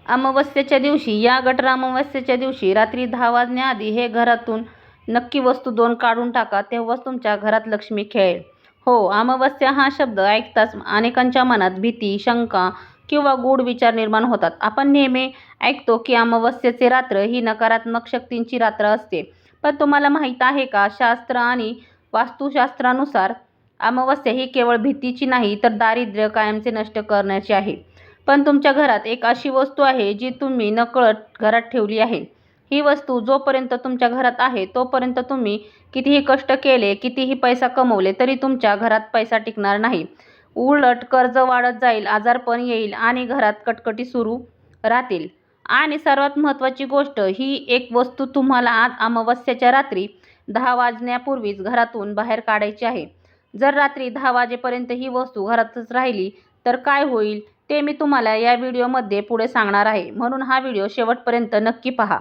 अमावस्येच्या दिवशी या गटर अमावस्येच्या दिवशी रात्री 10 वाजण्याआधी हे घरातून नक्की वस्तू 2 काढून टाका, तेव्हाच तुमच्या घरात लक्ष्मी खेळेल. हो, अमावस्या हा शब्द ऐकताच अनेकांच्या मनात भीती, शंका किंवा गूढ विचार निर्माण होतात. आपण नेहमी ऐकतो की अमावस्येची रात्र ही नकारात्मक शक्तींची रात्र असते. पण तुम्हाला माहीत आहे का, शास्त्र आणि वास्तुशास्त्रानुसार अमावस्या ही केवळ भीतीची नाही तर दारिद्र्य कायमचे नष्ट करण्याची आहे. पण तुमच्या घरात एक अशी वस्तू आहे जी तुम्ही नकळत घरात ठेवली आहे. ही वस्तू जोपर्यंत तुमच्या घरात आहे तोपर्यंत तुम्ही कितीही कष्ट केले, कितीही पैसा कमवले तरी तुमच्या घरात पैसा टिकणार नाही. उलट कर्ज वाढत जाईल, आजारपण येईल आणि घरात कटकटी सुरू राहतील. आणि सर्वात महत्त्वाची गोष्ट, ही एक वस्तू तुम्हाला आज अमावस्येच्या रात्री 10 वाजण्यापूर्वीच घरातून बाहेर काढायची आहे. जर रात्री 10 वाजेपर्यंत ही वस्तू घरातच राहिली तर काय होईल ते मी तुम्हाला या व्हिडिओमध्ये पुढे सांगणार आहे, म्हणून हा व्हिडिओ शेवटपर्यंत नक्की पहा.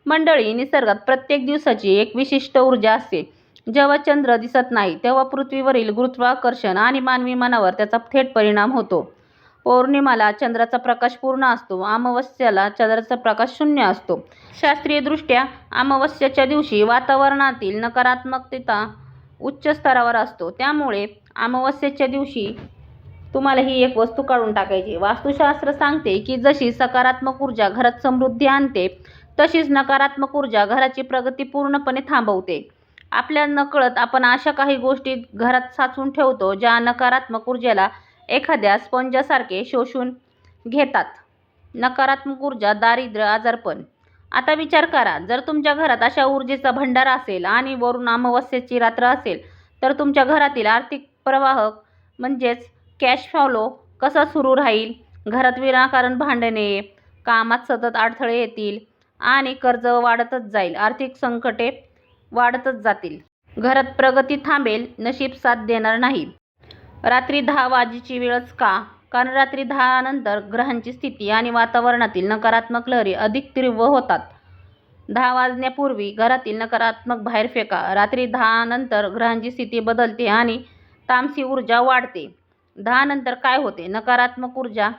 मंडळी, निसर्गात प्रत्येक दिवसाची एक विशिष्ट ऊर्जा असते. जेव्हा चंद्र दिसत नाही तेव्हा पृथ्वीवरील गुरुत्वाकर्षण आणि मानवी मनावर त्याचा थेट परिणाम होतो. पौर्णिमाला चंद्राचा प्रकाश पूर्ण असतो, अमावस्येला चंद्राचा प्रकाश शून्य असतो. शास्त्रीयदृष्ट्या अमावस्येच्या दिवशी वातावरणातील नकारात्मकता उच्च स्तरावर असतो. त्यामुळे अमावस्येच्या दिवशी तुम्हाला ही एक वस्तू काढून टाकायची. वास्तुशास्त्र सांगते की जशी सकारात्मक ऊर्जा घरात समृद्धी आणते, तशीच नकारात्मक ऊर्जा घराची प्रगती पूर्णपणे थांबवते. आपल्या नकळत आपण अशा काही गोष्टी घरात साचवून ठेवतो ज्या नकारात्मक ऊर्जेला एखाद्या स्पंजासारखे शोषून घेतात. नकारात्मक ऊर्जा, दारिद्र्य, आजारपण. आता विचार करा, जर तुमच्या घरात अशा ऊर्जेचा भंडार असेल आणि वरून अमावस्येची रात्र असेल तर तुमच्या घरातील आर्थिक प्रवाह म्हणजेच कॅश फ्लो कसा सुरू राहील? घरात विनाकारण भांडणे, कामात सतत अडथळे येतील आणि कर्ज वाढतच जाईल. आर्थिक संकटे वाढतच जातील. घरात प्रगती थांबेल, नशीब साथ देणार नाही. रात्री 10 वाजेची वेळच का? कारण रात्री 10 नंतर ग्रहांची स्थिती आणि वातावरणातील नकारात्मक लहरी अधिक तीव्र होतात. 10 वाजण्यापूर्वी घरातील नकारात्मक बाहेर फेका. रात्री 10 नंतर ग्रहांची स्थिती बदलते आणि तामसी ऊर्जा वाढते. 10 नंतर काय होते? नकारात्मक ऊर्जा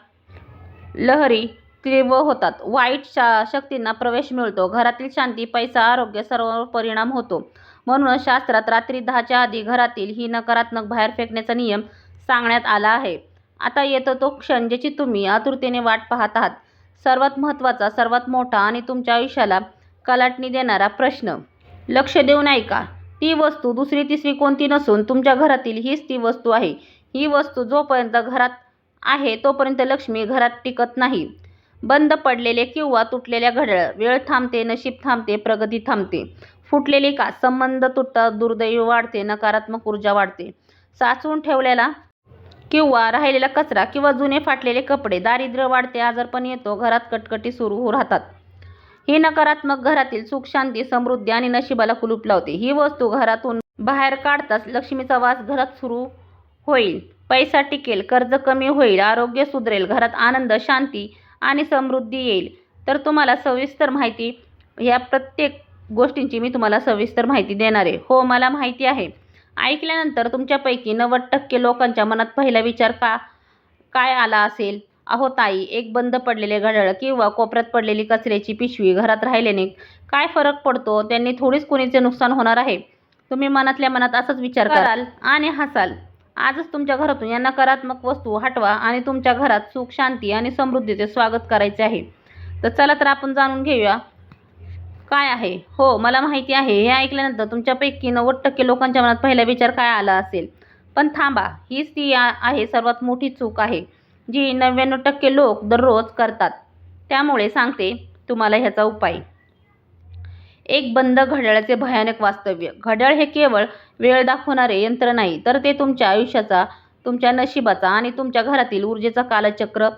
लहरी तीव्र होतात. वाईट शक्तींना प्रवेश मिळतो. घरातील शांती, पैसा, आरोग्य सर्वांवर परिणाम होतो. म्हणूनच शास्त्रात रात्री 10च्या आधी घरातील ही नकारात्मक बाहेर फेकण्याचा नियम सांगण्यात आला आहे. आता येतो तो क्षण ज्याची तुम्ही आतुरतेने वाट पाहत आहात. सर्वात महत्त्वाचा, सर्वात मोठा आणि तुमच्या आयुष्याला कलाटणी देणारा प्रश्न. लक्ष देऊन ऐका. ती वस्तू दुसरी तिसरी कोणती नसून तुमच्या घरातील हीच ती वस्तू आहे. ही वस्तू जोपर्यंत घरात आहे तोपर्यंत लक्ष्मी घरात टिकत नाही. बंद पडलेले किंवा तुटलेल्या घड्याळ. वेळ थांबते, नशीब थांबते, प्रगती थांबते. फुटलेली का? संबंध तुटतात, दुर्दैव वाढते, नकारात्मक ऊर्जा वाढते. साचवून ठेवलेला किंवा राहिलेला कचरा किंवा जुने फाटलेले कपडे. दारिद्र्य वाढते, आजारपण येतो, घरात कटकटी सुरू राहतात. ही नकारात्मक घरातील सुख, शांती, समृद्धी आणि नशिबाला कुलूप लावते. ही वस्तू घरातून बाहेर काढताच लक्ष्मीचा वास घरात सुरू होईल. पैसा टिकेल, कर्ज कमी होईल, आरोग्य सुधरेल, घरात आनंद, शांती आणि समृद्धी येईल. तर तुम्हाला सविस्तर माहिती, ह्या प्रत्येक गोष्टींची मी तुम्हाला सविस्तर माहिती देणार आहे. हो, मला माहिती आहे. ऐकल्यानंतर तुमच्यापैकी 90% लोकांच्या मनात पहिला विचार काय आला असेल? अहो ताई, एक बंद पडलेले घड्याळ किंवा कोपऱ्यात पडलेली कचऱ्याची पिशवी घरात राहिल्याने काय फरक पडतो? त्यांनी थोडीच कुणीचे नुकसान होणार आहे. तुम्ही मनातल्या मनात असाच विचार कराल आणि हसाल. आजच तुमच्या घरातून या नकारात्मक वस्तू हटवा आणि तुमच्या घरात सुख, शांती आणि समृद्धीचे स्वागत करायचे आहे. तर चला तर आपण जाणून घेऊया काय आहे. हो, मला माहिती आहे. हे ऐकल्यानंतर तुमच्यापैकी 90% लोकांच्या मनात पहिला विचार काय आला असेल. पण थांबा, हीच ती आहे सर्वात मोठी चूक आहे जी 99% लोक दररोज करतात. त्यामुळे सांगते तुम्हाला ह्याचा उपाय. एक बंद घड्याळाचे भयानक वास्तव्य. घड्याळ हे केवळ वेळ दाखवणारे यंत्र नाही, तर ते तुमच्या आयुष्याचा, तुमच्या नशिबाचा आणि तुमच्या घरातील ऊर्जेचा कालचक्र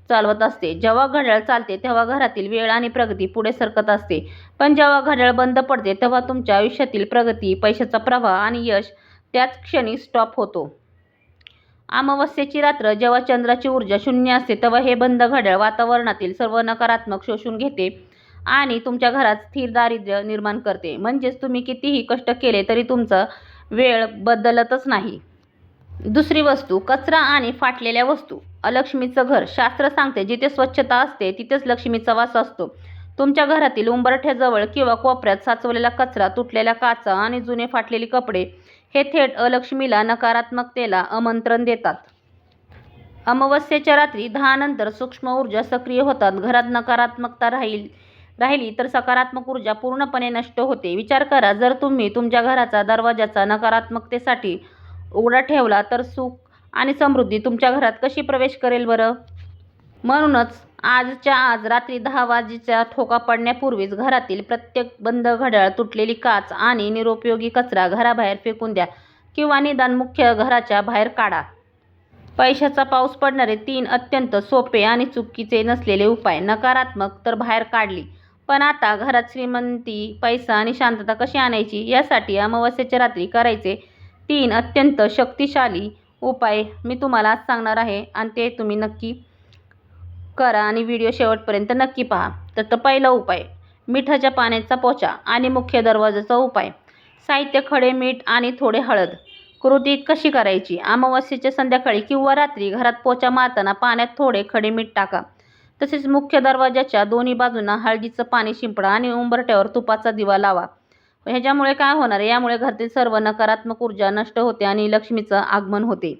चालवत असते. जेव्हा घड्याळ चालते तेव्हा घरातील वेळ आणि प्रगती पुढे सरकत असते. पण जेव्हा घड्याळ बंद पडते तेव्हा तुमच्या आयुष्यातील प्रगती, पैशाचा प्रवाह आणि यश त्याच क्षणी स्टॉप होतो. अमावस्येची रात्र जेव्हा चंद्राची ऊर्जा शून्य असते तेव्हा हे बंद घड्याळ वातावरणातील सर्व नकारात्मक शोषून घेते आणि तुमच्या घरात स्थिर दारिद्र्य निर्माण करते. म्हणजेच तुम्ही कितीही कष्ट केले तरी तुमचा वेळ बदलतच नाही. दुसरी वस्तू, कचरा आणि फाटलेल्या वस्तू. लक्ष्मीचं घर. शास्त्र सांगते जिथे स्वच्छता असते तिथेच लक्ष्मीचा वास असतो. तुमच्या घरातील उंबरठ्याजवळ किंवा कोपऱ्यात साचवलेला कचरा, तुटलेल्या काचा आणि जुने फाटलेली कपडे हे थेट अलक्ष्मीला, नकारात्मकतेला आमंत्रण देतात. अमावस्येच्या रात्री 10 नंतर सूक्ष्म ऊर्जा सक्रिय होतात. घरात नकारात्मकता राहिली तर सकारात्मक ऊर्जा पूर्णपणे नष्ट होते. विचार करा, जर तुम्ही तुमच्या घराचा दरवाजाचा नकारात्मकतेसाठी उघडा ठेवला तर सुख आणि समृद्धी तुमच्या घरात कशी प्रवेश करेल बरं? म्हणूनच आजच्या आज रात्री 10 वाजेचा ठोका पडण्यापूर्वीच घरातील प्रत्येक बंद घड्याळ, तुटलेली काच आणि निरुपयोगी कचरा घराबाहेर फेकून द्या किंवा निदान मुख्य घराच्या बाहेर काढा. पैशाचा पाऊस पडणारे 3 अत्यंत सोपे आणि चुकीचे नसलेले उपाय. नकारात्मक तर बाहेर काढली, पण आता घरात श्रीमंती, पैसा आणि शांतता कशी आणायची यासाठी अमावस्येच्या रात्री करायचे 3 अत्यंत शक्तिशाली उपाय मी तुम्हाला आज सांगणार आहे आणि ते तुम्ही नक्की करा आणि व्हिडिओ शेवटपर्यंत नक्की पहा. तर पहिला उपाय, मिठाच्या पाण्याचा पोचा आणि मुख्य दरवाजाचा उपाय. साहित्य: खडे मीठ आणि थोडे हळद. कृती कशी करायची? अमावस्येच्या संध्याकाळी किंवा रात्री घरात पोचा मारताना पाण्यात थोडे खडे मीठ टाका. तसेच मुख्य दरवाजाच्या दोन्ही बाजूंना हळदीचं पाणी शिंपडा आणि उंबरठ्यावर तुपाचा दिवा लावा. ह्याच्यामुळे काय होणार आहे? यामुळे घरातील सर्व नकारात्मक ऊर्जा नष्ट होते आणि लक्ष्मीचं आगमन होते.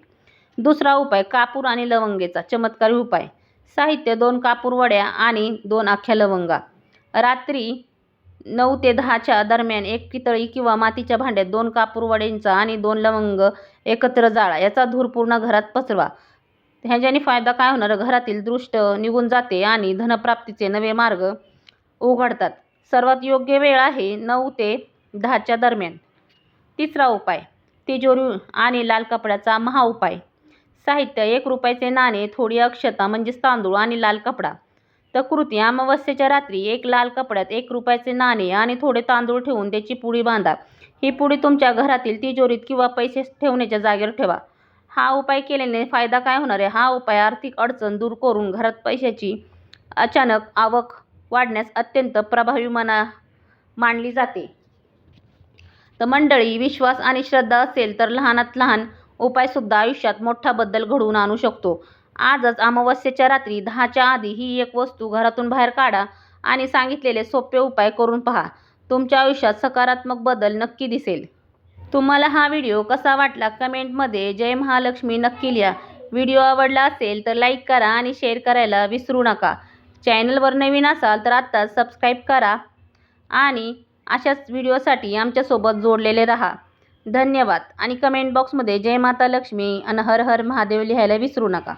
दुसरा उपाय, कापूर आणि लवंगेचा चमत्कारी उपाय. साहित्य: 2 कापूर वड्या आणि 2 अख्ख्या लवंगा. रात्री 9 ते 10च्या दरम्यान एक पितळी किंवा मातीच्या भांड्यात 2 कापूर वड्यांचा आणि 2 लवंग एकत्र जाळा. याचा धूर पूर्ण घरात पसरवा. ह्याच्याने फायदा काय होणार? घरातील दृष्ट निघून जाते आणि धनप्राप्तीचे नवे मार्ग उघडतात. सर्वात योग्य वेळ आहे 9 ते 10च्या दरम्यान. तिसरा उपाय, तिजोरी आणि लाल कपड्याचा महाउपाय. साहित्य: 1 रुपयाचे नाणे, थोडी अक्षता म्हणजेच तांदूळ आणि लाल कपडा. तर कृती: अमावस्येच्या रात्री 1 लाल कपड्यात 1 रुपयाचे नाणे आणि थोडे तांदूळ ठेवून त्याची पुडी बांधा. ही पुडी तुमच्या घरातील तिजोरीत किंवा पैसे ठेवण्याच्या जागेवर ठेवा. हा उपाय केल्याने फायदा काय होणार आहे? हा उपाय आर्थिक अडचण दूर करून घरात पैशाची अचानक आवक वाढण्यास अत्यंत प्रभावी मानली जाते. तर मंडळी, विश्वास आणि श्रद्धा असेल तर लहानात लहान उपायसुद्धा आयुष्यात मोठा बदल घडवून आणू शकतो. आजच अमावस्येच्या रात्री 10च्या आधी ही एक वस्तू घरातून बाहेर काढा आणि सांगितलेले सोपे उपाय करून पहा. तुमच्या आयुष्यात सकारात्मक बदल नक्की दिसेल. तुम्हाला हा व्हिडिओ कसा वाटला? कमेंटमध्ये जय महालक्ष्मी नक्की लिहा. व्हिडिओ आवडला असेल तर लाईक करा आणि शेअर करायला विसरू नका. चॅनलवर नवीन असाल तर आत्ताच सबस्क्राईब करा आणि अशाच व्हिडिओसाठी आमच्यासोबत जोडलेले राहा. धन्यवाद. आणि कमेंट बॉक्समध्ये जय माता लक्ष्मी आणि हर हर महादेव लिहायला विसरू नका.